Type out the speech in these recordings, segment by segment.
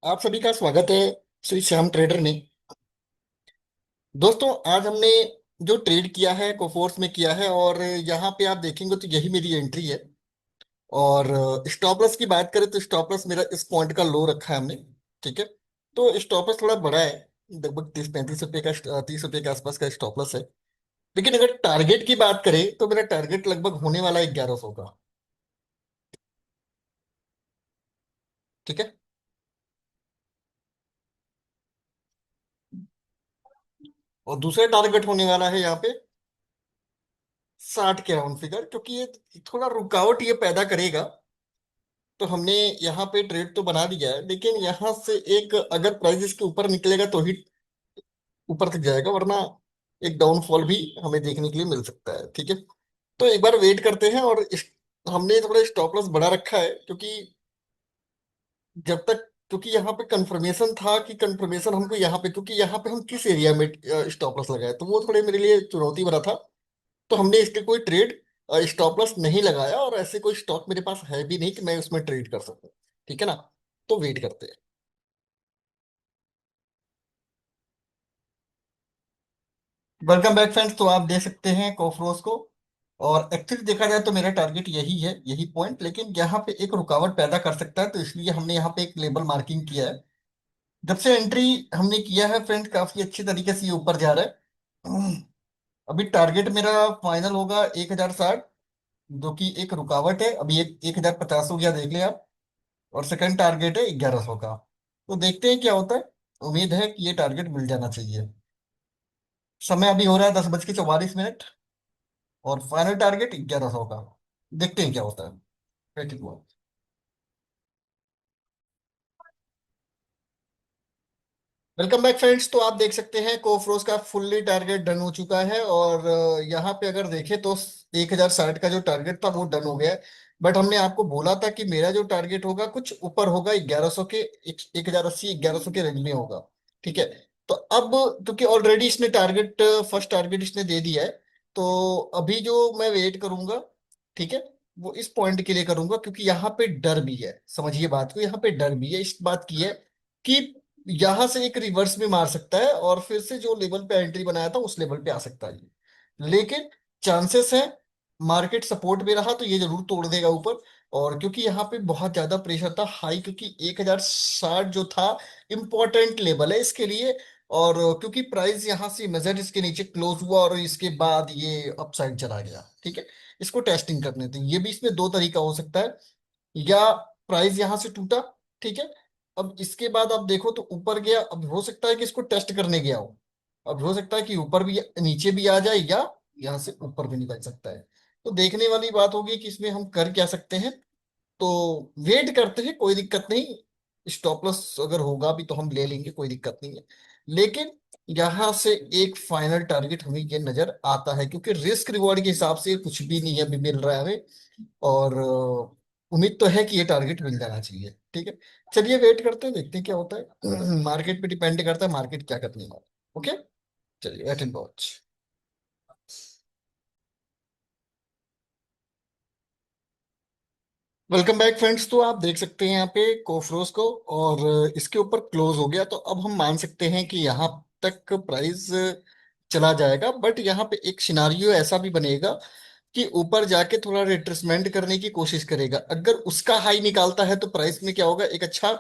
आप सभी का स्वागत है श्री श्याम ट्रेडर में। दोस्तों, आज हमने जो ट्रेड किया है कोफोर्स में किया है, और यहाँ पे आप देखेंगे तो यही मेरी एंट्री है। और स्टॉप लॉस की बात करें तो स्टॉप लॉस मेरा इस पॉइंट का लो रखा है हमने। ठीक है। तो स्टॉप लॉस थोड़ा बड़ा है, लगभग 30-35 रुपए का, 30 रुपए के आसपास का स्टॉप लॉस है। लेकिन अगर टारगेट की बात करें तो मेरा टारगेट लगभग होने वाला है 1100 का। ठीक है। और दूसरा टारगेट होने वाला है यहाँ पे 60 के राउंड फिगर, क्योंकि ये थोड़ा रुकावट ये पैदा करेगा। तो हमने यहाँ पे ट्रेड तो बना दिया है, लेकिन यहाँ से एक अगर प्राइस इसके ऊपर निकलेगा तो ही ऊपर तक जाएगा, वरना एक डाउनफॉल भी हमें देखने के लिए मिल सकता है। ठीक है। तो एक बार वेट करते हैं। और हमने थोड़ा स्टॉप लॉस बढ़ा रखा है, क्योंकि जब तक, क्योंकि यहाँ पे कंफर्मेशन था कि कंफर्मेशन हमको यहाँ पे, क्योंकि यहाँ पे हम किस एरिया में स्टॉप लॉस लगाए तो वो थोड़े मेरे लिए चुनौती भरा था। तो हमने इसके कोई ट्रेड स्टॉप लॉस नहीं लगाया, और ऐसे कोई स्टॉक मेरे पास है भी नहीं कि मैं उसमें ट्रेड कर सकूं। ठीक है ना। तो वेट करते हैं। Welcome back friends. तो आप देख सकते हैं कॉफरोज को। और एक्चुअली देखा जाए तो मेरा टारगेट यही है, यही पॉइंट, लेकिन यहाँ पे एक रुकावट पैदा कर सकता है, तो इसलिए हमने यहाँ पे एक लेबल मार्किंग किया है। जब से एंट्री हमने किया है फ्रेंड्स, काफी अच्छी तरीके से ये ऊपर जा रहा है। अभी टारगेट मेरा फाइनल होगा 1060, जो कि एक रुकावट है। अभी एक 1050 हो गया, देख लिया आप। और सेकंड टारगेट है 1100 का। तो देखते हैं क्या होता है। उम्मीद है कि ये टारगेट मिल जाना चाहिए। समय अभी हो रहा है 10:44। और फाइनल टारगेट 1100 का। देखते हैं क्या होता है। वेटिंग हुआ। Welcome back friends. तो आप देख सकते हैं कोफरोस का फुल्ली टारगेट डन हो चुका है। और यहाँ पे अगर देखें तो 1060 का जो टारगेट था वो डन हो गया है। बट हमने आपको बोला था कि मेरा जो टारगेट होगा कुछ ऊपर होगा, 1100 के, 1080 1100 के रेंज में होगा। ठीक है। तो अब, क्योंकि ऑलरेडी इसने टारगेट, फर्स्ट टारगेट इसने दे दिया है, तो अभी जो मैं वेट करूंगा, ठीक है, वो इस पॉइंट के लिए करूंगा, क्योंकि यहाँ पे डर भी है। समझिए बात को, यहाँ पे डर भी है, इस बात की है कि यहां से एक रिवर्स भी मार सकता है, और फिर से जो लेवल पे एंट्री बनाया था उस लेवल पे आ सकता है ये। लेकिन चांसेस है, मार्केट सपोर्ट में रहा तो ये जरूर तोड़ देगा ऊपर। और क्योंकि यहाँ पे बहुत ज्यादा प्रेशर था हाई, क्योंकि 1060 जो था इंपॉर्टेंट लेवल है इसके लिए। और क्योंकि प्राइस यहाँ से मेजर इसके नीचे क्लोज हुआ और इसके बाद ये अपसाइड चला गया। ठीक है। इसको टेस्टिंग करने थे, ये भी इसमें दो तरीका हो सकता है। या प्राइस यहां से टूटा, ठीक है, अब इसके बाद आप देखो तो ऊपर गया, अब हो सकता है कि इसको टेस्ट करने गया हो। अब हो सकता है कि ऊपर भी, नीचे भी आ जाए, या यहां से ऊपर भी निकल सकता है। तो देखने वाली बात होगी कि इसमें हम कर क्या सकते हैं। तो वेट करते हैं, कोई दिक्कत नहीं। स्टॉप लॉस अगर होगा भी तो हम ले लेंगे, कोई दिक्कत नहीं है। लेकिन यहां से एक फाइनल टारगेट हमें ये नजर आता है, क्योंकि रिस्क रिवॉर्ड के हिसाब से कुछ भी नहीं है अभी मिल रहा है हमें। और उम्मीद तो है कि ये टारगेट मिल जाना चाहिए। ठीक है। चलिए वेट करते हैं, देखते हैं क्या होता है। मार्केट पे डिपेंड करता है, मार्केट क्या करने वाला। ओके। चलिए, wait and watch. Welcome back friends. तो आप देख सकते हैं यहाँ पे कोफरोस को, और इसके ऊपर क्लोज हो गया, तो अब हम मान सकते हैं कि यहाँ तक प्राइस चला जाएगा। बट यहाँ पे एक सिनारियो ऐसा भी बनेगा कि ऊपर जाके थोड़ा रिट्रेसमेंट करने की कोशिश करेगा। अगर उसका हाई निकालता है तो प्राइस में क्या होगा, एक अच्छा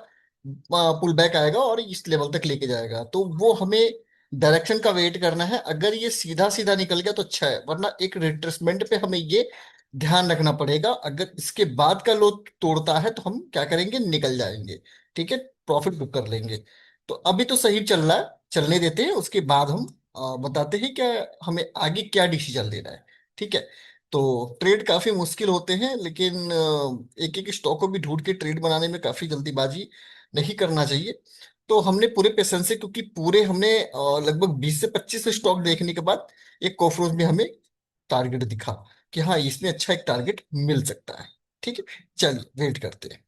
पुल बैक आएगा और इस लेवल तक लेके जाएगा। तो वो हमें डायरेक्शन का वेट करना है। अगर ये सीधा सीधा निकल गया तो अच्छा है, वरना एक रिट्रेसमेंट पे हमें ये ध्यान रखना पड़ेगा। अगर इसके बाद का लो तोड़ता है तो हम क्या करेंगे, निकल जाएंगे। ठीक है। प्रॉफिट बुक कर लेंगे। तो अभी तो सही चल रहा है, चलने देते हैं, उसके बाद हम बताते हैं क्या हमें आगे क्या डिसीजन लेना है। ठीक है। तो ट्रेड काफी मुश्किल होते हैं, लेकिन एक एक स्टॉक को भी ढूंढ के ट्रेड बनाने में काफी जल्दीबाजी नहीं करना चाहिए। तो हमने पूरे पेशेंस से, क्योंकि पूरे हमने लगभग 20 से 25 स्टॉक देखने के बाद एक कॉफरोज में हमें टारगेट दिखा कि हाँ, इसमें अच्छा एक टारगेट मिल सकता है। ठीक है। चलिए वेट करते हैं।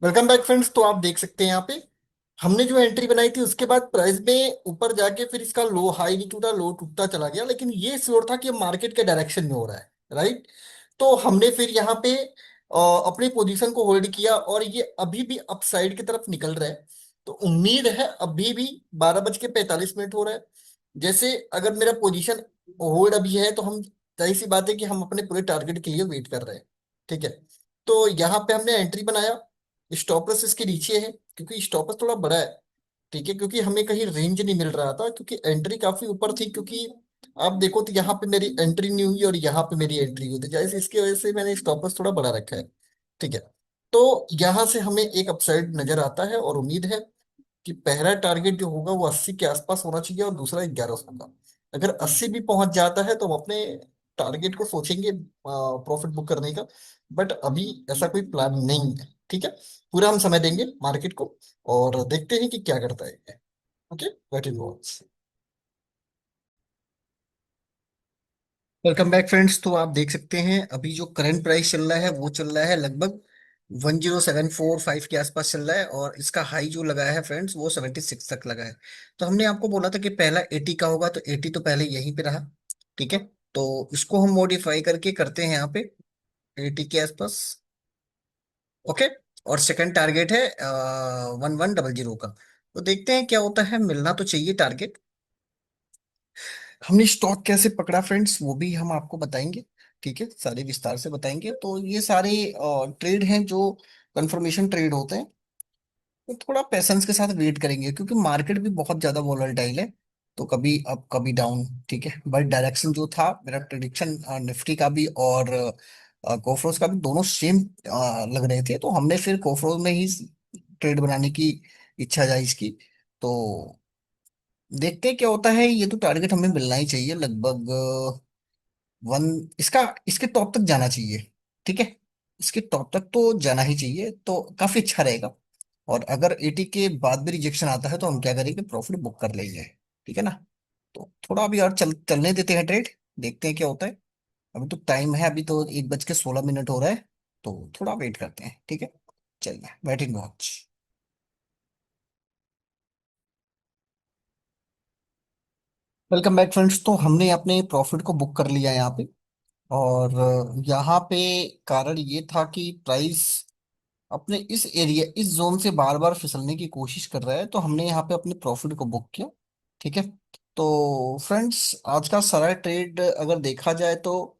Welcome back friends. तो आप देख सकते हैं यहाँ पे हमने जो एंट्री बनाई थी उसके बाद प्राइस में ऊपर जाके फिर इसका लो हाई नहीं टूटा, लो टूटता चला गया, लेकिन ये श्योर था कि मार्केट के डायरेक्शन में हो रहा है, राइट। तो हमने फिर यहाँ पे अपनी पोजीशन को होल्ड किया और ये अभी भी अपसाइड की तरफ निकल रहा है। तो उम्मीद है अभी भी 12:45 हो रहा है। जैसे अगर मेरा पोजीशन होल्ड अभी है तो हम, जाहिर सी बात है कि हम अपने पूरे टारगेट के लिए वेट कर रहे हैं। ठीक है। तो यहाँ पे हमने एंट्री बनाया। स्टॉप लॉस इसके नीचे है क्योंकि स्टॉप लॉस थोड़ा बड़ा है। ठीक है, क्योंकि हमें कहीं रेंज नहीं मिल रहा था, क्योंकि एंट्री काफी ऊपर थी। क्योंकि आप देखो तो यहाँ पे मेरी एंट्री नहीं हुई और यहाँ पे मेरी एंट्री हुई, तो जैसे इसकी वजह से मैंने स्टॉप लॉस थोड़ा बढ़ा रखा है। ठीक है। तो यहाँ से हमें एक अपसाइड नजर आता है और उम्मीद है कि पहला टारगेट जो होगा वो 80 के आसपास होना चाहिए और दूसरा 1100 का। अगर 80 भी पहुंच जाता है तो हम अपने टारगेट को सोचेंगे प्रॉफिट बुक करने का। बट अभी ऐसा कोई प्लान नहीं है। ठीक है। पूरा हम समय देंगे मार्केट को और देखते हैं कि क्या करता है। Okay, that is all. Welcome back friends. तो आप देख सकते हैं अभी जो करंट प्राइस चल रहा है वो चल रहा है लगभग 10745 के आसपास चल रहा है, और इसका हाई जो लगा है फ्रेंड्स वो 76 तक लगा है। तो हमने आपको बोला था कि पहला 80 का होगा, तो 80 तो पहले यहीं पे रहा। ठीक है। तो इसको हम मॉडिफाई करके करते हैं यहाँ पे 80 के आसपास। ओके। और सेकंड टारगेट है 1100 का। तो देखते हैं क्या होता है, मिलना तो चाहिए टारगेट। हमने स्टॉक कैसे पकड़ा फ्रेंड्स वो भी हम आपको बताएंगे। ठीक है, सारे विस्तार से बताएंगे। तो ये सारे ट्रेड हैं जो कंफर्मेशन ट्रेड होते हैं। तो थोड़ा पेशेंस के साथ वेट करेंगे क्योंकि मार्केट भी बहुत ज्यादा वॉलेटाइल है। तो कभी अप कभी डाउन। ठीक है, बट डायरेक्शन जो था मेरा प्रिडिक्शन निफ्टी का भी और कोफरोस का भी दोनों सेम लग रहे थे, तो हमने फिर कोफरोस में ही ट्रेड बनाने की इच्छा जाहिर की। तो देखते हैं क्या होता है। ये तो टारगेट हमें मिलना ही चाहिए लगभग वन, इसका इसके टॉप तक जाना चाहिए। ठीक है, इसके टॉप तक तो जाना ही चाहिए, तो काफी अच्छा रहेगा। और अगर 80 के बाद भी रिजेक्शन आता है तो हम क्या करेंगे, प्रॉफिट बुक कर लेंगे। ठीक है ना। तो थोड़ा अभी और चलने देते हैं ट्रेड, देखते हैं क्या होता है। अभी तो टाइम है, अभी तो 1:16 हो रहा है। तो थोड़ा वेट करते हैं। ठीक है, चलिए wait in watch. Welcome back friends. तो हमने अपने प्रॉफिट को बुक कर लिया यहाँ पे। और यहाँ पे कारण ये था कि प्राइस अपने इस एरिया इस जोन से बार बार फिसलने की कोशिश कर रहा है, तो हमने यहाँ पे अपने प्रॉफिट को बुक किया। ठीक है। तो फ्रेंड्स आज का सारा ट्रेड अगर देखा जाए तो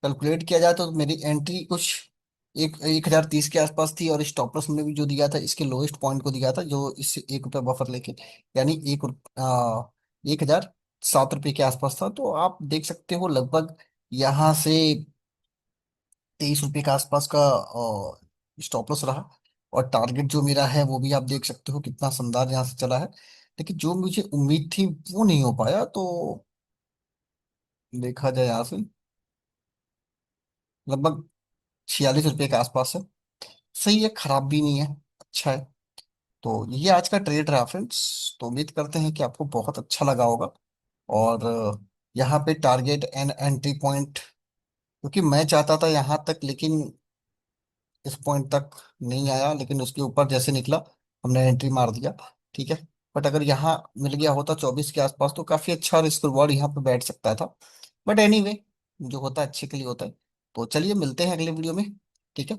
कैलकुलेट किया जाए तो मेरी एंट्री कुछ 1030 के आसपास थी, और स्टॉप लॉस हमने भी जो दिया था इसके लोएस्ट पॉइंट को दिया था, जो इस 1 रुपया बफर लेके, यानी 1007 रुपये के आसपास था। तो आप देख सकते हो लगभग यहाँ से 23 रुपये के आसपास का स्टॉप लॉस रहा। और टारगेट जो मेरा है वो भी आप देख सकते हो कितना शानदार यहाँ से चला है। लेकिन जो मुझे उम्मीद थी वो नहीं हो पाया। तो देखा जाए यहाँ से लगभग 46 रुपये के आसपास है। सही है, खराब भी नहीं है, अच्छा है। तो ये आज का ट्रेड रहा फ्रेंड्स। तो उम्मीद करते हैं कि आपको बहुत अच्छा लगा होगा। और यहाँ पे टारगेट एंड एंट्री पॉइंट, क्योंकि मैं चाहता था यहाँ तक, लेकिन इस पॉइंट तक नहीं आया, लेकिन उसके ऊपर जैसे निकला हमने एंट्री मार दिया। ठीक है। बट अगर यहाँ मिल गया होता 24 के आसपास तो काफी अच्छा रिस्क रिवॉर्ड यहाँ पे बैठ सकता था। बट एनीवे, जो होता है अच्छे के लिए होता है। तो चलिए मिलते हैं अगले वीडियो में। ठीक है।